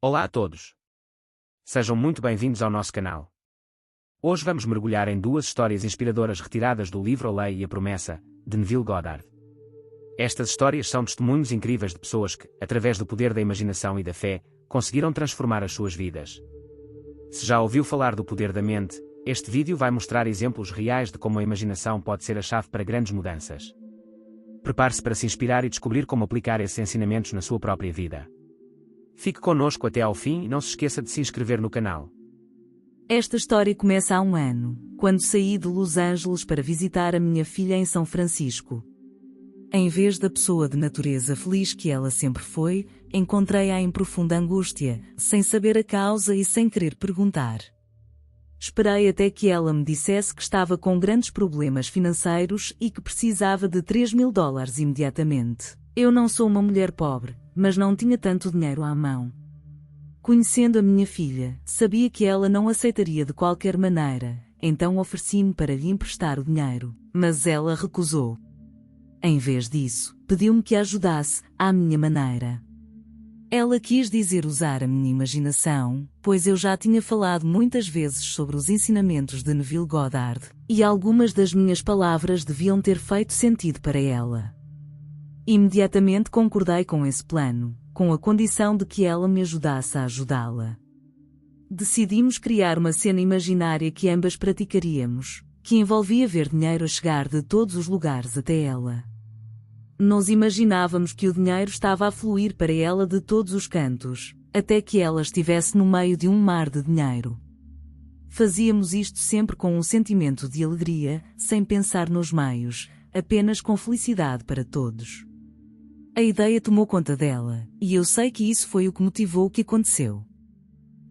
Olá a todos. Sejam muito bem-vindos ao nosso canal. Hoje vamos mergulhar em duas histórias inspiradoras retiradas do livro A Lei e a Promessa, de Neville Goddard. Estas histórias são testemunhos incríveis de pessoas que, através do poder da imaginação e da fé, conseguiram transformar as suas vidas. Se já ouviu falar do poder da mente, este vídeo vai mostrar exemplos reais de como a imaginação pode ser a chave para grandes mudanças. Prepare-se para se inspirar e descobrir como aplicar esses ensinamentos na sua própria vida. Fique connosco até ao fim e não se esqueça de se inscrever no canal. Esta história começa há um ano, quando saí de Los Angeles para visitar a minha filha em São Francisco. Em vez da pessoa de natureza feliz que ela sempre foi, encontrei-a em profunda angústia, sem saber a causa e sem querer perguntar. Esperei até que ela me dissesse que estava com grandes problemas financeiros e que precisava de $3.000 imediatamente. Eu não sou uma mulher pobre, mas não tinha tanto dinheiro à mão. Conhecendo a minha filha, sabia que ela não aceitaria de qualquer maneira, então ofereci-me para lhe emprestar o dinheiro, mas ela recusou. Em vez disso, pediu-me que a ajudasse, à minha maneira. Ela quis dizer usar a minha imaginação, pois eu já tinha falado muitas vezes sobre os ensinamentos de Neville Goddard, e algumas das minhas palavras deviam ter feito sentido para ela. Imediatamente concordei com esse plano, com a condição de que ela me ajudasse a ajudá-la. Decidimos criar uma cena imaginária que ambas praticaríamos, que envolvia ver dinheiro a chegar de todos os lugares até ela. Nós imaginávamos que o dinheiro estava a fluir para ela de todos os cantos, até que ela estivesse no meio de um mar de dinheiro. Fazíamos isto sempre com um sentimento de alegria, sem pensar nos meios, apenas com felicidade para todos. A ideia tomou conta dela, e eu sei que isso foi o que motivou o que aconteceu.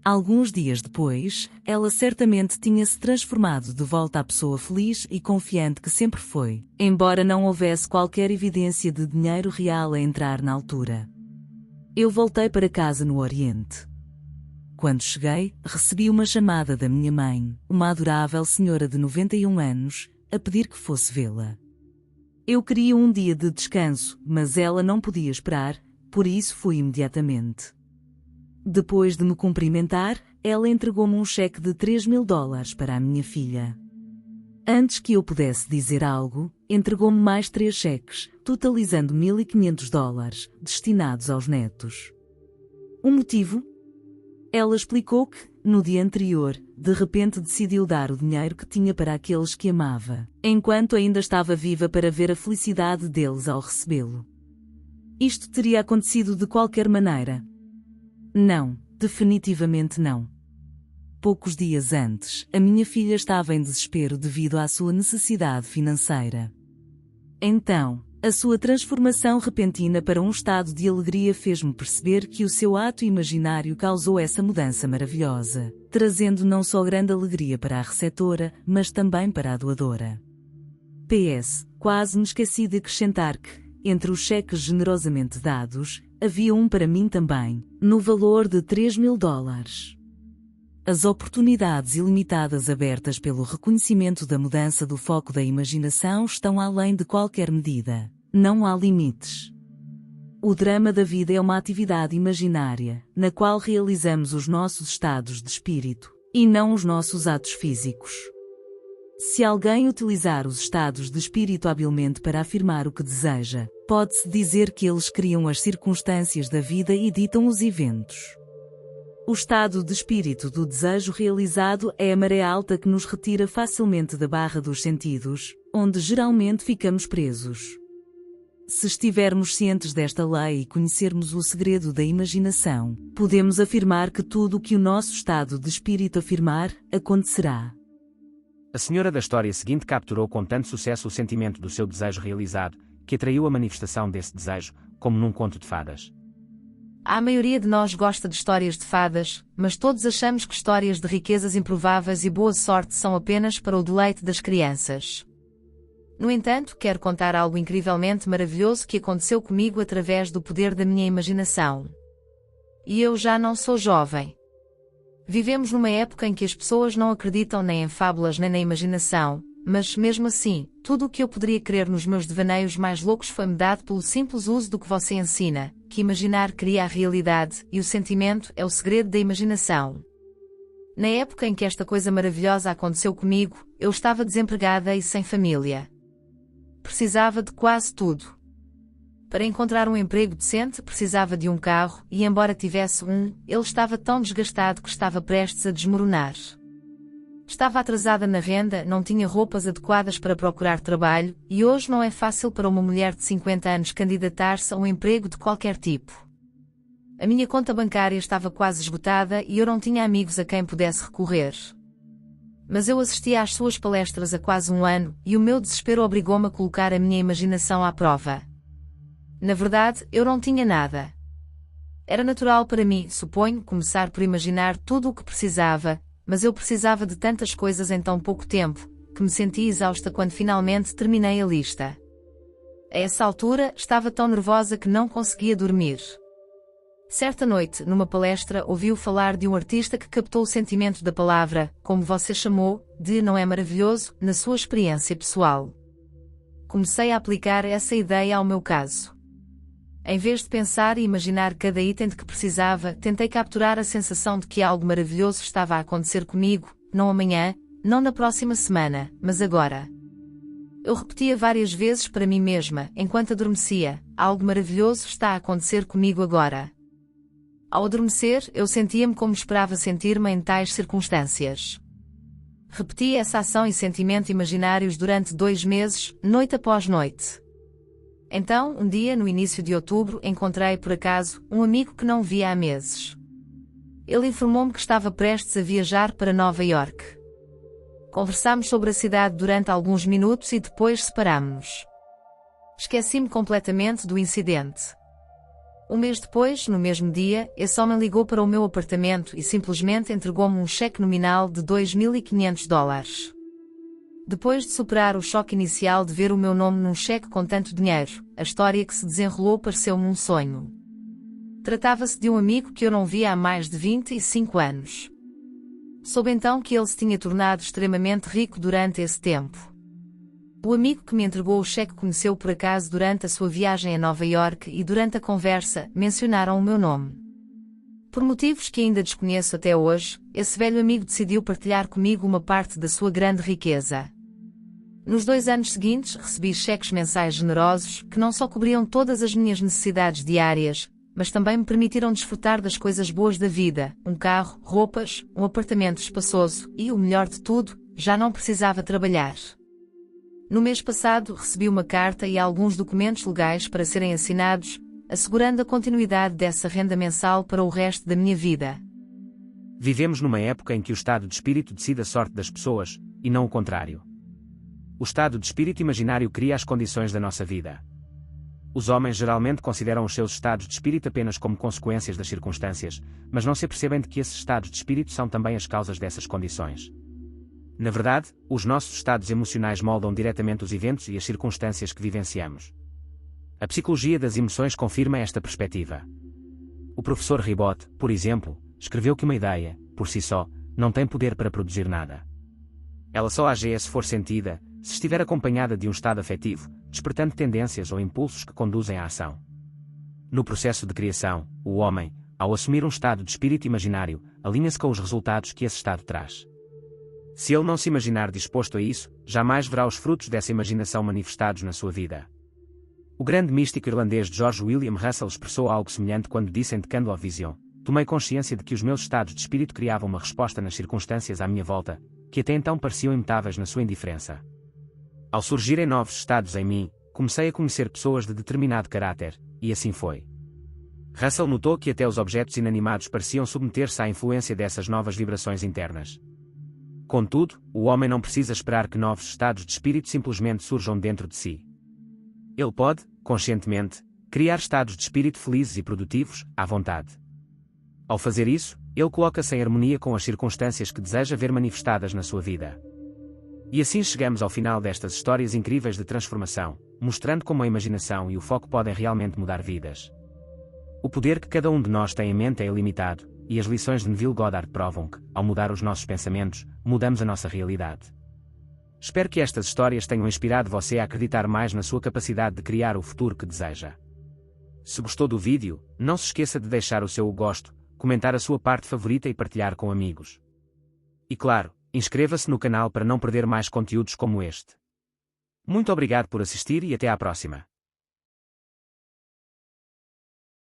Alguns dias depois, ela certamente tinha se transformado de volta à pessoa feliz e confiante que sempre foi, embora não houvesse qualquer evidência de dinheiro real a entrar na altura. Eu voltei para casa no Oriente. Quando cheguei, recebi uma chamada da minha mãe, uma adorável senhora de 91 anos, a pedir que fosse vê-la. Eu queria um dia de descanso, mas ela não podia esperar, por isso fui imediatamente. Depois de me cumprimentar, ela entregou-me um cheque de $3.000 para a minha filha. Antes que eu pudesse dizer algo, entregou-me mais 3 cheques, totalizando $1.500, destinados aos netos. O motivo? Ela explicou que, no dia anterior, de repente decidiu dar o dinheiro que tinha para aqueles que amava, enquanto ainda estava viva para ver a felicidade deles ao recebê-lo. Isto teria acontecido de qualquer maneira? Não, definitivamente não. Poucos dias antes, a minha filha estava em desespero devido à sua necessidade financeira. Então, a sua transformação repentina para um estado de alegria fez-me perceber que o seu ato imaginário causou essa mudança maravilhosa, trazendo não só grande alegria para a receptora, mas também para a doadora. PS, quase me esqueci de acrescentar que, entre os cheques generosamente dados, havia um para mim também, no valor de $3.000. As oportunidades ilimitadas abertas pelo reconhecimento da mudança do foco da imaginação estão além de qualquer medida. Não há limites. O drama da vida é uma atividade imaginária, na qual realizamos os nossos estados de espírito, e não os nossos atos físicos. Se alguém utilizar os estados de espírito habilmente para afirmar o que deseja, pode-se dizer que eles criam as circunstâncias da vida e ditam os eventos. O estado de espírito do desejo realizado é a maré alta que nos retira facilmente da barra dos sentidos, onde geralmente ficamos presos. Se estivermos cientes desta lei e conhecermos o segredo da imaginação, podemos afirmar que tudo o que o nosso estado de espírito afirmar, acontecerá. A senhora da história seguinte capturou com tanto sucesso o sentimento do seu desejo realizado, que atraiu a manifestação desse desejo, como num conto de fadas. A maioria de nós gosta de histórias de fadas, mas todos achamos que histórias de riquezas improváveis e boa sorte são apenas para o deleite das crianças. No entanto, quero contar algo incrivelmente maravilhoso que aconteceu comigo através do poder da minha imaginação. E eu já não sou jovem. Vivemos numa época em que as pessoas não acreditam nem em fábulas nem na imaginação, mas, mesmo assim, tudo o que eu poderia crer nos meus devaneios mais loucos foi-me dado pelo simples uso do que você ensina, que imaginar cria a realidade, e o sentimento é o segredo da imaginação. Na época em que esta coisa maravilhosa aconteceu comigo, eu estava desempregada e sem família. Precisava de quase tudo. Para encontrar um emprego decente precisava de um carro, e embora tivesse um, ele estava tão desgastado que estava prestes a desmoronar. Estava atrasada na renda, não tinha roupas adequadas para procurar trabalho, e hoje não é fácil para uma mulher de 50 anos candidatar-se a um emprego de qualquer tipo. A minha conta bancária estava quase esgotada e eu não tinha amigos a quem pudesse recorrer. Mas eu assistia às suas palestras há quase um ano, e o meu desespero obrigou-me a colocar a minha imaginação à prova. Na verdade, eu não tinha nada. Era natural para mim, suponho, começar por imaginar tudo o que precisava, mas eu precisava de tantas coisas em tão pouco tempo, que me senti exausta quando finalmente terminei a lista. A essa altura, estava tão nervosa que não conseguia dormir. Certa noite, numa palestra, ouvi-o falar de um artista que captou o sentimento da palavra, como você chamou, de não é maravilhoso, na sua experiência pessoal. Comecei a aplicar essa ideia ao meu caso. Em vez de pensar e imaginar cada item de que precisava, tentei capturar a sensação de que algo maravilhoso estava a acontecer comigo, não amanhã, não na próxima semana, mas agora. Eu repetia várias vezes para mim mesma, enquanto adormecia, algo maravilhoso está a acontecer comigo agora. Ao adormecer, eu sentia-me como esperava sentir-me em tais circunstâncias. Repeti essa ação e sentimento imaginários durante 2 meses, noite após noite. Então, um dia no início de outubro, encontrei, por acaso, um amigo que não via há meses. Ele informou-me que estava prestes a viajar para Nova York. Conversámos sobre a cidade durante alguns minutos e depois separámos-nos. Esqueci-me completamente do incidente. Um mês depois, no mesmo dia, esse homem ligou para o meu apartamento e simplesmente entregou-me um cheque nominal de $2.500. Depois de superar o choque inicial de ver o meu nome num cheque com tanto dinheiro, a história que se desenrolou pareceu-me um sonho. Tratava-se de um amigo que eu não via há mais de 25 anos. Soube então que ele se tinha tornado extremamente rico durante esse tempo. O amigo que me entregou o cheque conheceu por acaso durante a sua viagem a Nova York e durante a conversa mencionaram o meu nome. Por motivos que ainda desconheço até hoje, esse velho amigo decidiu partilhar comigo uma parte da sua grande riqueza. Nos 2 anos seguintes, recebi cheques mensais generosos que não só cobriam todas as minhas necessidades diárias, mas também me permitiram desfrutar das coisas boas da vida, um carro, roupas, um apartamento espaçoso e, o melhor de tudo, já não precisava trabalhar. No mês passado, recebi uma carta e alguns documentos legais para serem assinados, assegurando a continuidade dessa renda mensal para o resto da minha vida. Vivemos numa época em que o estado de espírito decide a sorte das pessoas, e não o contrário. O estado de espírito imaginário cria as condições da nossa vida. Os homens geralmente consideram os seus estados de espírito apenas como consequências das circunstâncias, mas não se apercebem de que esses estados de espírito são também as causas dessas condições. Na verdade, os nossos estados emocionais moldam diretamente os eventos e as circunstâncias que vivenciamos. A psicologia das emoções confirma esta perspectiva. O professor Ribot, por exemplo, escreveu que uma ideia, por si só, não tem poder para produzir nada. Ela só age se for sentida, se estiver acompanhada de um estado afetivo, despertando tendências ou impulsos que conduzem à ação. No processo de criação, o homem, ao assumir um estado de espírito imaginário, alinha-se com os resultados que esse estado traz. Se ele não se imaginar disposto a isso, jamais verá os frutos dessa imaginação manifestados na sua vida. O grande místico irlandês George William Russell expressou algo semelhante quando disse em The Candle of Vision: tomei consciência de que os meus estados de espírito criavam uma resposta nas circunstâncias à minha volta, que até então pareciam imutáveis na sua indiferença. Ao surgirem novos estados em mim, comecei a conhecer pessoas de determinado caráter, e assim foi. Russell notou que até os objetos inanimados pareciam submeter-se à influência dessas novas vibrações internas. Contudo, o homem não precisa esperar que novos estados de espírito simplesmente surjam dentro de si. Ele pode, conscientemente, criar estados de espírito felizes e produtivos, à vontade. Ao fazer isso, ele coloca-se em harmonia com as circunstâncias que deseja ver manifestadas na sua vida. E assim chegamos ao final destas histórias incríveis de transformação, mostrando como a imaginação e o foco podem realmente mudar vidas. O poder que cada um de nós tem em mente é ilimitado, e as lições de Neville Goddard provam que, ao mudar os nossos pensamentos, mudamos a nossa realidade. Espero que estas histórias tenham inspirado você a acreditar mais na sua capacidade de criar o futuro que deseja. Se gostou do vídeo, não se esqueça de deixar o seu gosto, comentar a sua parte favorita e partilhar com amigos. E claro, inscreva-se no canal para não perder mais conteúdos como este. Muito obrigado por assistir e até à próxima.